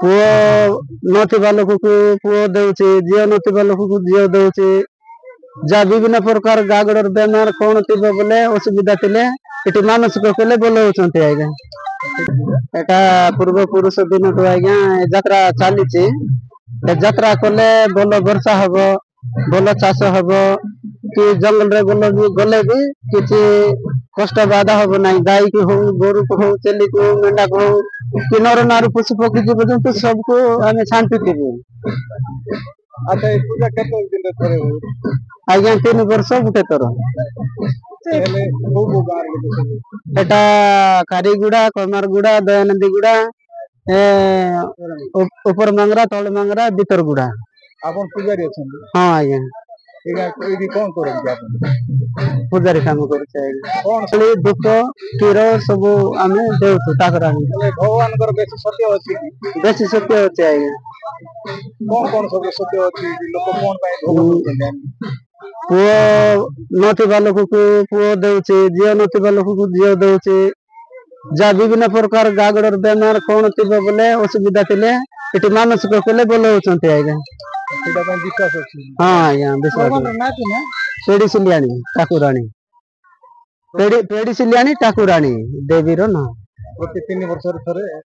पुओ नथिबा लोक को पुओ देउचे झियो नथिबा लोक को झियो देउचे जा विभिन्न प्रकार गागड़र बेमार कौन थिबो बोले असुविधा थिले एटी मानसिक कले बोल होचंती आज्ञा एटा पूर्व पुरुष दिन तो आज्ञा यात्रा चलीची यात्रा कले बोल वर्षा हबो बोल चाष हबो कि जंगल रे गले भी किसी कष्ट बाधा हबो नाही गाय की हो गोरु को हो चेली को मेंढा को कि नर नारी पशु पक्षी जीव जंतु सबको आमे शांति थिबो। अच्छा ये पूजा केते दिन थरे हो आज्ञा 3 वर्ष गुटे तर पहले वो गार के एटा कारीगुड़ा कमारगुड़ा दयानंदीगुड़ा ऊपर मंगरा तल मंगरा भीतर गुड़ा आपन पुजारी अछन हां आज्ञा एगा कोई कोन करन आपन पुजारी काम करछे कोन खाली दुख तीर सब आमे देउछु ठाकुरानी भगवान कर बेसी सत्य अछि आज्ञा कोन सब सत्य अछि लोक कोन पाए भोग करछन पुओ नथिबा लोक को पुओ देउचे झियो नथिबा लोक को झियो देउचे जा विभिन्न प्रकार गागड़र बेमार कौन थिबो बोले असुविधा थिले एटी मानसिक कले बोल होचंती आज्ञा एटा पय विश्वास अछि हां आज्ञा विश्वास नाती ना पेड़ी सिलियानी ठाकुरानी पेड़ी सिलियानी ठाकुरानी देवी रो ना प्रति 3 वर्ष रे थरे